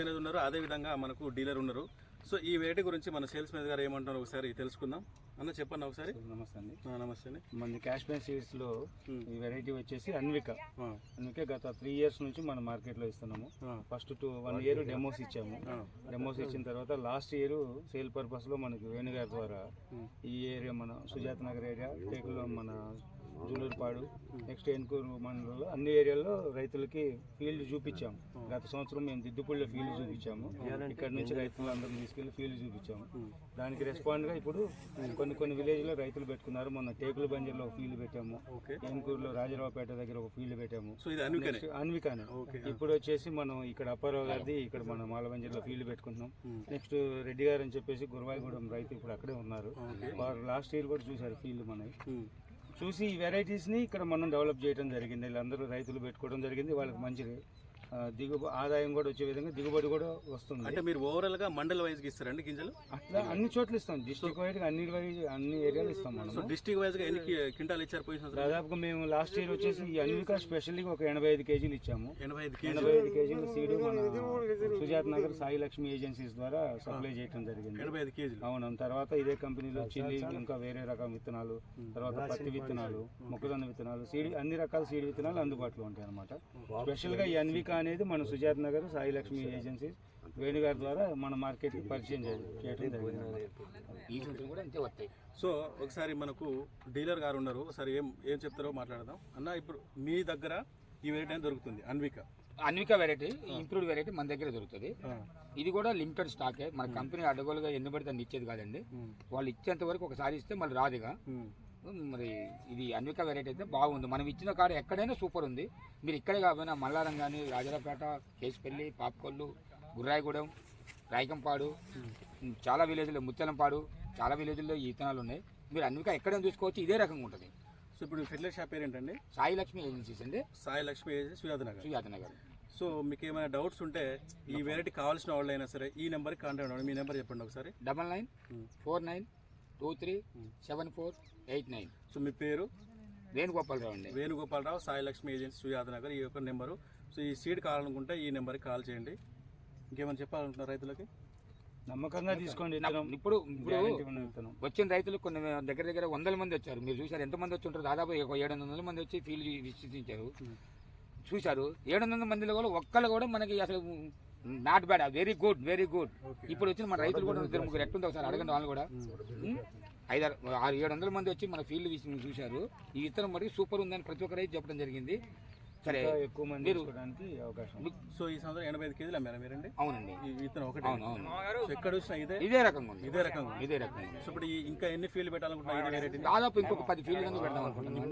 అనేది ఉన్నారు, అదే విధంగా మనకు డీలర్ ఉన్నారు. సో ఈ వెరైటీ గురించి మన సేల్స్ మేనేజర్ గారు ఏమంటారో ఒకసారి తెలుసుకుందాం. అన్న చెప్పండి ఒకసారి. నమస్తే అండి. నమస్తే అండి. మన క్యాష్ బ్యాన్ సీడ్స్ లో ఈ వెరైటీ వచ్చేసి అన్విక గత 3 years నుంచి మన మార్కెట్ లో ఇస్తున్నాము. ఫస్ట్ 1 year డెమోస్ ఇచ్చాము. డెమోస్ ఇచ్చిన తర్వాత లాస్ట్ ఇయర్ సేల్ పర్పస్ లో మనకి వేణుగారి ద్వారా ఈ ఏరియా మన సుజాత నగర్ ఏరియా, టేకులో మన జూలూరుపాడు, నెక్స్ట్ ఎన్కూరు మండలంలో అన్ని ఏరియాల్లో రైతులకి ఫీల్డ్ చూపించాము. గత సంవత్సరం మేము దిద్దుపూడిలో ఫీల్డ్ చూపించాము. ఇక్కడ నుంచి రైతులందరినీ తీసుకెళ్లి ఫీల్డ్ చూపించాము. దానికి రెస్పాండ్ గా ఇప్పుడు కొన్ని విలేజ్ లో రైతులు పెట్టుకున్నారు. మొన్న టేకుల బంజర్లో ఒక ఫీల్డ్ పెట్టాము, ఎన్కూరులో రాజరావుపేట దగ్గర ఒక ఫీల్డ్ పెట్టాము. అన్వికానే ఇప్పుడు వచ్చేసి మనం ఇక్కడ అప్పారావు గారిది ఇక్కడ మన మాలబంజర్లో ఫీల్డ్ పెట్టుకుంటున్నాం. నెక్స్ట్ రెడ్డి గారు అని చెప్పేసి గురవాయిగూడెం రైతు ఇప్పుడు అక్కడే ఉన్నారు. వారు లాస్ట్ ఇయర్ కూడా చూశారు ఫీల్డ్ మనకి. చూసి ఈ వెరైటీస్ని ఇక్కడ మనం డెవలప్ చేయడం జరిగింది. వీళ్ళందరూ రైతులు పెట్టుకోవడం జరిగింది. వాళ్ళకి మంచి ఆదాయం కూడా వచ్చే విధంగా దిగుబడి కూడా వస్తుంది. అంటే మీరు ఓవరాల్ గా మండల్ వైజ్ గా ఇస్తారండి గింజలు? అట్లా అన్ని చోట్ల ఇస్తాం, డిస్ట్రిక్ట్ వైజ్ గా అన్ని ఏరియాలు ఇస్తాం మనం. సో డిస్ట్రిక్ట్ వైజ్ గా ఎన్ని క్వింటాల్ ఇచ్చారు పోయిన సంవత్సరం? దాదాపుగా మేము లాస్ట్ ఇయర్ వచ్చేసి ఈ అన్వికా స్పెషల్లీ ఒక 85 kgs ఇచ్చాము. 85 kgs సీడ్ మన సుజాత్ నగర్ సాయి లక్ష్మి ఏజెన్సీస్ ద్వారా సప్లై చేయడం జరిగింది. 85 kg. అవును. తర్వాత ఇదే కంపెనీలో చిల్లీ, ఇంకా వేరే రకం విత్తనాలు, తర్వాత పత్తి విత్తనాలు, మొక్కజొన్న విత్తనాలు, సీడ్ అన్ని రకాల సీడ్ విత్తనాలు అందుబాటులో ఉంటాయి అన్నమాట. స్పెషల్ గా ఈ అన్వికా అనేది మన సుజాత్ నగర్ సాయి లక్ష్మి ఏజెన్సీ వేణుగారి ద్వారా మన మార్కెట్ కి పరిచయం చేయడం జరిగింది. సో ఒకసారి మనకు డీలర్ గారు ఉన్నారు, ఒకసారి ఏం చెప్తారో మాట్లాడదాం. అన్న ఇప్పుడు మీ దగ్గర ఈ వెరైటీ దొరుకుతుంది అన్వికా వెరైటీ, ఇంప్రూవ్డ్ వెరైటీ మన దగ్గర దొరుకుతుంది. ఇది కూడా లిమిటెడ్ స్టాకే. మన కంపెనీ అడ్డగోలుగా ఎన్ని పడితే అన్ని ఇచ్చేది కాదండి. వాళ్ళు ఇచ్చేంత వరకు ఒకసారి ఇస్తే మళ్ళీ రాదుగా. మరి ఇది అన్వికా వెరైటీ అయితే బాగుంది. మనం ఇచ్చిన కాడ ఎక్కడైనా సూపర్ ఉంది. మీరు ఇక్కడే కాకపోయినా మల్లారం కానీ, రాజరాపేట, కేసుపల్లి, పాపకొల్లు, గుర్రాయిగూడెం, రాయకంపాడు, చాలా విలేజ్లో ముత్యాలంపాడు, చాలా విలేజ్లో ఈ విత్తనాలు ఉన్నాయి. మీరు అన్వికా ఎక్కడైనా చూసుకోవచ్చు. ఇదే రకంగా ఉంటుంది. సో ఇప్పుడు ఫెర్టిలైజర్ షాప్ పేరు ఏంటండి? సాయి లక్ష్మి ఏజెన్సీస్ అండి. సాయి లక్ష్మి ఏజెన్సీ, సుజాత నగర్. సో మీకు ఏమైనా డౌట్స్ ఉంటే ఈ వెరైటీ కావాల్సిన వాళ్ళు అయినా సరే ఈ నెంబర్కి కాంటాక్ట్ అవ్వండి. మీ నెంబర్ చెప్పండి ఒకసారి. 9949237489. సో మీ పేరు? వేణుగోపాలరావు అండి. వేణుగోపాలరావు, సాయి లక్ష్మి ఏజెన్సీ, సుజాత నగర్, ఈ యొక్క నెంబరు. సో ఈ సీడ్ కావాలనుకుంటే ఈ నెంబర్కి కాల్ చేయండి. ఇంకేమైనా చెప్పాలనుకుంటున్నారు రైతులకి? నమ్మకంగా తీసుకోండి. ఇప్పుడు వచ్చిన రైతులు కొన్ని దగ్గర 100 మంది వచ్చారు. మీరు చూసారు ఎంతమంది వచ్చి ఉంటారు? దాదాపు 700 మంది వచ్చి ఫీల్డ్ విశ్లేషించారు, చూశారు. 700 మందిలో కూడా ఒక్కళ్ళు కూడా మనకి అసలు నాట్ బ్యాడ్, వెరీ గుడ్. ఇప్పుడు వచ్చిన మన రైతులు కూడా 2-3 ఎట్లుంది ఒకసారి అడగండి. వాళ్ళు కూడా 500-700 మంది వచ్చి మన ఫీల్డ్ చూశారు. ఈ విత్తనం మరి సూపర్ ఉందని ప్రతి ఒక్క రైతు చెప్పడం జరిగింది. సరే, ఎక్కువ మంది అవకాశం. సో ఈ సంవత్సరం 85 kg అమ్మారా మీరండి? అవునండి. ఈ విత్తనం ఒకటి. అవును. ఎక్కడ చూసినా ఇదే రకంగా ఉంది. ఇదే రకం. సో ఇప్పుడు ఇంకా ఎన్ని ఫీల్డ్ పెట్టాలనుకుంటున్నారు? దాదాపు ఇంకొక 10 ఫీల్డ్ పెడదాం అనుకుంటున్నాం.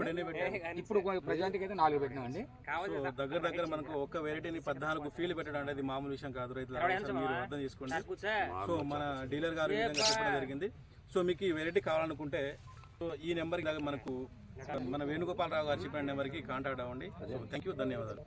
ఇప్పుడు ప్రజెంట్కి అయితే 4 పెట్టినామండి. సో దగ్గర మనకు ఒక వెరైటీని 14 ఫీల్డ్ పెట్టడం అనేది మామూలు విషయం కాదు. రైతులు మీరు అర్థం చేసుకోండి. సో మన డీలర్ గారు చెప్పడం జరిగింది. సో మీకు ఈ వెరైటీ కావాలనుకుంటే సో ఈ నెంబర్కి మనకు మన వేణుగోపాలరావు గారు చెప్పిన నెంబర్కి కాంటాక్ట్ అవ్వండి. థ్యాంక్ యూ, ధన్యవాదాలు.